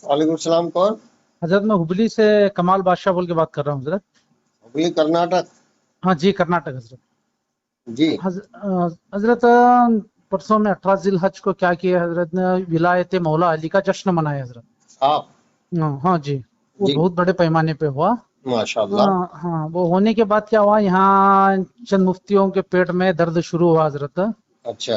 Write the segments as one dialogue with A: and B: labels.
A: वालेकुम सलाम। कौन?
B: हजरत मैं हुबली से कमाल बादशाह बोल के बात कर रहा हूँ हजरत।
A: हुबली कर्नाटक।
B: हाँ जी, कर्नाटक हजरत।
A: जी।
B: हजरत परसों में 18 जिलहज को क्या किया हजरत ने, विलायत मौला अली का जश्न मनाया हजरत।
A: आप?
B: हाँ जी, वो
A: जी।
B: बहुत बड़े पैमाने पे हुआ।
A: माशाल्लाह।
B: हाँ हाँ, वो होने के बाद क्या हुआ, यहाँ चंद मुफ्तियों के पेट में दर्द शुरू हुआ हजरत।
A: अच्छा।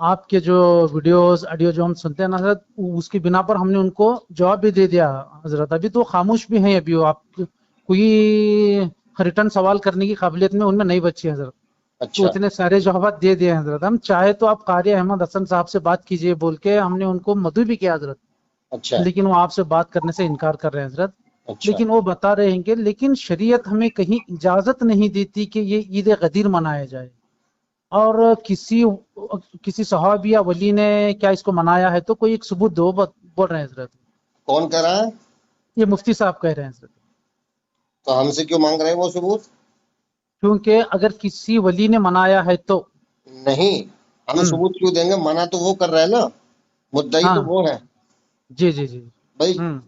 B: आपके जो वीडियोस ऑडियो जो हम सुनते हैं ना हजरत, उसकी बिना पर हमने उनको जवाब भी दे दिया हजरत। अभी तो खामोश भी हैं, अभी वो आप कोई रिटर्न सवाल करने की काबिलियत में उनमें नहीं बची हजरत। तो
A: अच्छा।
B: इतने सारे जवाब दे दिए हजरत। हम चाहे तो आप कारी अहमद हसन साहब से बात कीजिए बोल के हमने उनको मदऊ भी किया हजरत,
A: अच्छा।
B: लेकिन वो आपसे बात करने से इनकार कर रहे हैं हजरत।
A: अच्छा।
B: लेकिन वो बता रहे हैं कि लेकिन शरीयत हमें कहीं इजाजत नहीं देती कि ये ईद गदीर मनाया जाए, और किसी सहाबी या वली ने क्या इसको मनाया है, तो कोई एक सबूत दो, बोल रहे हैं हजरत।
A: कौन कह रहा है?
B: ये मुफ्ती साहब कह रहे हैं हजरत।
A: तो हमसे क्यों मांग रहे हैं वो सबूत?
B: क्योंकि अगर किसी वली ने मनाया है तो।
A: नहीं, हम
B: हम्म।
A: सबूत क्यों देंगे? मना तो वो कर रहे हैं ना, मुद्दई तो
B: हाँ
A: वो है।
B: जी जी जी।
A: भाई,
B: जी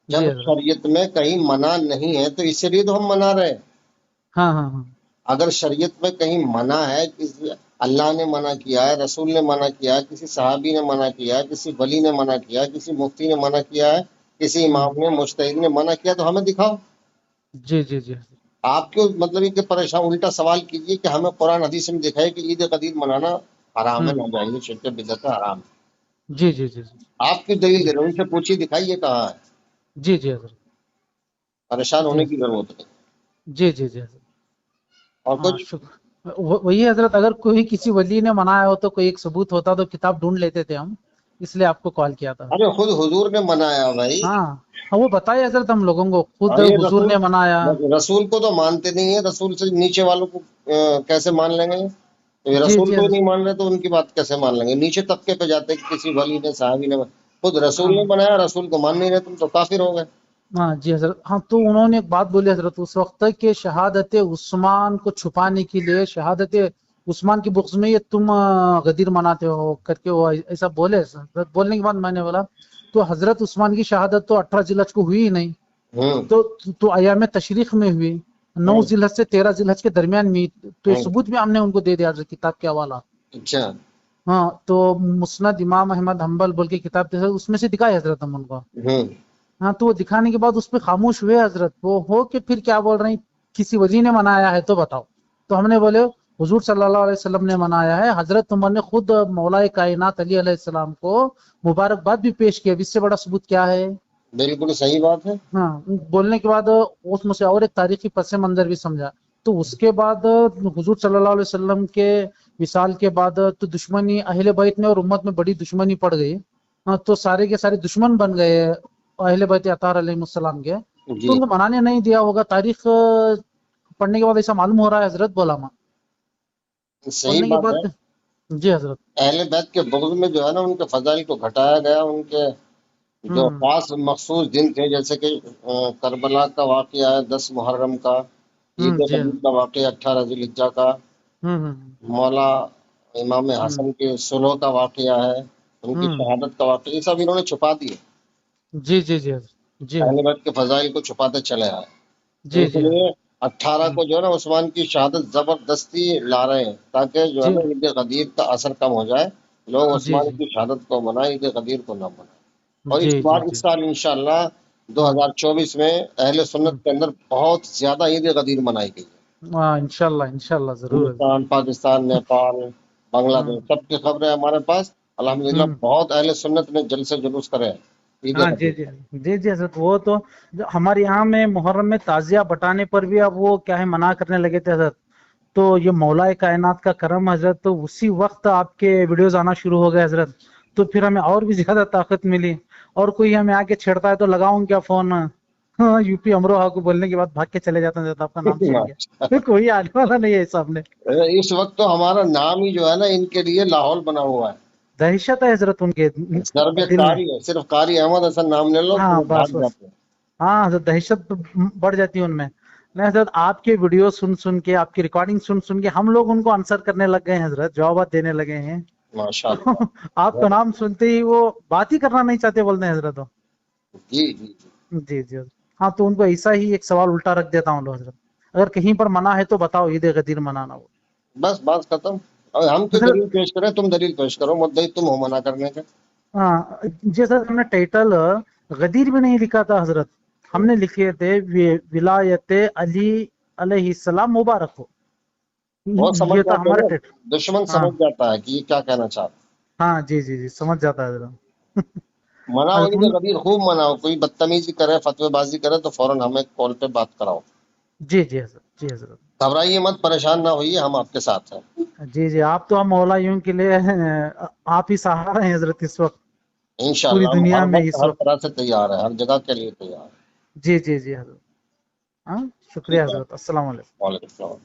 A: जब
B: हजरत।
A: शरीयत में कहीं मना नहीं है तो इसलिए तो हम मना रहे हैं।
B: हाँ हाँ हाँ।
A: अगर शरीयत में कहीं मना है, किसी अल्लाह ने मना किया है, रसूल ने मना किया है, किसी सहाबी ने मना किया है, किसी वली ने मना किया है, किसी मुफ्ती ने मना किया है, किसी इमाम ने मुज्तहिद ने मना किया, तो हमें दिखाओ।
B: जी जी जी।
A: आप क्यों मतलब ये कि परेशान उल्टा सवाल कीजिए कि हमें कुरान हदीस में दिखाए कि ईद कदीर मनाना हराम है,
B: हम्म।
A: नाजायज, शिरक, बिदअत है, हराम है।
B: जी जी जी जी।
A: आप क्यों दलील दे
B: जी
A: रहे हो? उनसे पूछिए, दिखाइए कहाँ है।
B: जी जी हजरत।
A: परेशान
B: जी
A: होने की जरूरत नहीं।
B: जी जी जी हजरत।
A: और
B: हाँ
A: कुछ?
B: शुक्र, वही हजरत, अगर कोई किसी वली ने मनाया हो तो कोई एक सबूत होता तो किताब ढूंढ लेते थे हम, इसलिए आपको कॉल किया था हजरत।
A: अरे खुद हुजूर ने मनाया भाई।
B: हाँ हाँ, वो बताए हजरत हम लोगों को, खुद
A: हाँ, ये
B: हुजूर
A: रसूल,
B: ने मनाया।
A: रसूल को तो मानते नहीं है, रसूल से नीचे वालों को कैसे मान लेंगे? तो ये
B: जी
A: रसूल
B: जी
A: को ही
B: हजरत।
A: नहीं मान रहे तो उनकी बात कैसे मान लेंगे? नीचे तबके पे जाते हैं कि किसी वली ने, साहबी ने, खुद रसूल ने
B: हाँ
A: बनाया, रसूल को मान नहीं रहे तुम, तो काफिर हो गए।
B: हाँ जी हजरत। हाँ, तो उन्होंने एक बात बोली हजरत उस वक्त कि शहादत उस्मान को छुपाने के लिए, शहादत उस्मान की बुक्स में ये तुम गदीर मनाते हो करके वो ऐसा बोले हजरत। बोलने के बाद मैंने बोला, तो हजरत उस्मान की शहादत तो 18 जिलहज को हुई ही नहीं,
A: हम्म।
B: तो अयाम तशरीक में हुई, 9
A: हम्म।
B: जिलहज से 13 जिलहज के दरमियान में। तो ये
A: हम्म।
B: सबूत भी हमने उनको दे दिया हजरत, किताब के हवाला।
A: अच्छा।
B: हाँ, तो मुस्नद इमाम अहमद हम्बल बोल के किताब थे, उसमें से दिखाए हजरत हम उनको।
A: हम्म।
B: हाँ, तो वो दिखाने के बाद उस पे खामोश हुए हजरत। वो हो के फिर क्या बोल रहे हैं, किसी वली ने मनाया है तो बताओ। तो हमने बोले हुजूर सल्लल्लाहु अलैहि वसल्लम ने मनाया है। हजरत उमर ने खुद मौलाए कायनात अली अलैहिस्सलाम को मुबारकबाद भी पेश किया। अब इससे बड़ा सबूत क्या है?
A: बिल्कुल सही बात है।
B: हाँ, बोलने के बाद उसमें से और एक तारीखी पस मंजर भी समझा। तो उसके बाद हुजूर सल्लल्लाहु अलैहि वसल्लम के विसाल के बाद तो दुश्मनी अहले बैत में और उम्मत में बड़ी दुश्मनी पड़ गई। हाँ, तो सारे के सारे दुश्मन बन गए अहले बैत अतार अलैहिस्सलाम के। तो
A: जी।
B: उनको मनाने नहीं दिया होगा। तारीख पढ़ने के बाद ऐसा मालूम हो रहा है हजरत, बोला मैं
A: सही
B: बोलने के
A: बात है।
B: बाद। जी हजरत।
A: अहले बैत के बुग़्ज़ में जो है ना, उनके फजाइल को घटाया गया। उनके जो
B: हम्म।
A: खास मखसूस दिन थे, जैसे कि करबला का वाक़या है 10 मुहर्रम का, ईद
B: जी।
A: कबीर का वाक़या 18 ज़ुल्हिज्जा का,
B: हम्म।
A: मौला इमाम
B: हम्म।
A: हसन के सुलह का वाक़या है, उनकी
B: हम्म।
A: शहादत का वाक़या, ये सब इन्होंने छुपा दिए।
B: जी जी जी हजरत। जी
A: अहले
B: हजरत।
A: बैत के फजाइल को छुपाते चले आए। तो
B: जी जी
A: इसलिए
B: हजरत।
A: 18
B: हम्म।
A: को जो है ना उस्मान की शहादत जबरदस्ती ला रहे हैं, ताकि जो है
B: जी
A: ना ईद गदीर का असर कम हो जाए, लोग
B: जी
A: उस्मान
B: जी
A: की शहादत को मनाए, ईद गदीर को न मनाए। और
B: जी
A: इस
B: जी
A: बार,
B: जी।
A: इस साल इंशाअल्लाह
B: हम्म।
A: 2024 में अहले सुन्नत
B: हम्म।
A: के अंदर बहुत ज्यादा ईद गदीर मनाई गई है।
B: हाँ, इंशाल्लाह इंशाल्लाह जरूर है।
A: हिंदुस्तान, पाकिस्तान, नेपाल, बांग्लादेश,
B: हम्म।
A: सबकी खबरें हमारे पास। अल्हम्दुलिल्लाह
B: हम्म।
A: बहुत अहले सुन्नत ने जलसे जुलूस करे हैं ईद
B: हाँ जी
A: गदीर
B: जी
A: पर।
B: जी जी हजरत। वो तो जो हमारे यहाँ में मुहर्रम में ताजिया बटाने पर भी अब वो क्या है, मना करने लगे थे हजरत। तो ये मौलाए कायनात का करम हजरत, तो उसी वक्त आपके वीडियोस आना शुरू हो गए हजरत। तो फिर हमें और भी ज्यादा ताकत मिली। और कोई हमें आके छेड़ता है तो लगाऊं क्या फोन? हाँ, यूपी अमरोहा को बोलने के बाद भाग के चले जाते हैं हजरत, आपका नाम सुन के। तो कोई आने वाला नहीं है सामने।
A: इस वक्त तो हमारा नाम ही जो है ना इनके लिए लाहौल बना हुआ है।
B: दहशत है हजरत उनके
A: दरब
B: दिल में।
A: कारी है, सिर्फ कारी अहमद हसन नाम ले लो तो
B: हाँ
A: वो
B: बस
A: भाग
B: बस।
A: जाते हैं।
B: हाँ हजरत, दहशत तो बढ़ जाती है उनमें। नहीं हजरत, आपके वीडियो सुन सुन के, आपकी रिकॉर्डिंग सुन सुन के हम लोग उनको आंसर करने लग गए हैं हजरत, जवाब देने लगे हैं।
A: माशाल्लाह।
B: आपका नाम सुनते ही वो बात ही करना नहीं चाहते, बोलते हैं हजरत वो।
A: जी जी जी।
B: जी जी हजरत। हाँ तो उनको ऐसा ही एक सवाल उल्टा रख देता हूँ हजरत, अगर कहीं पर मना है तो बताओ ईद गदीर मनाना। वो
A: बस बात खत्म। और हम क्यों
B: हजरत
A: दलील पेश करें, तुम दलील पेश करो, मुद्दई तुम हो मना करने के।
B: हाँ, जैसा हमने टाइटल गदीर भी नहीं लिखा था हजरत, हमने लिखे थे विलायत अली अलैहिस्सलाम मुबारक हो,
A: वो समझ
B: ये था
A: जाते
B: हमारा
A: ना,
B: टाइटल।
A: दुश्मन
B: हाँ
A: समझ जाता है कि ये क्या कहना चाहता
B: हाँ जी जी जी, समझ जाता है हजरत।
A: है। मनाओ
B: हजरत
A: ईद गदीर खूब मनाओ, कोई बदतमीजी करे, फतवेबाजी करे तो फौरन हमें कॉल पे बात कराओ।
B: जी जी हजरत, जी हजरत।
A: घबराइए मत, परेशान ना होइए, हम आपके साथ हैं।
B: जी जी, आप तो हम मौला यूं के लिए आप ही सहारा हैं हजरत इस वक्त, पूरी
A: इंशाल्लाह हम
B: दुनिया
A: हर
B: में
A: वक्त
B: इस
A: हर
B: वक्त।
A: तरह से तैयार है, हर जगह के लिए तैयार है।
B: जी जी जी हजरत। हाँ शुक्रिया
A: ठीक है।
B: हजरत, अस्सलाम वालेकुम।
A: वालेकुम सलाम।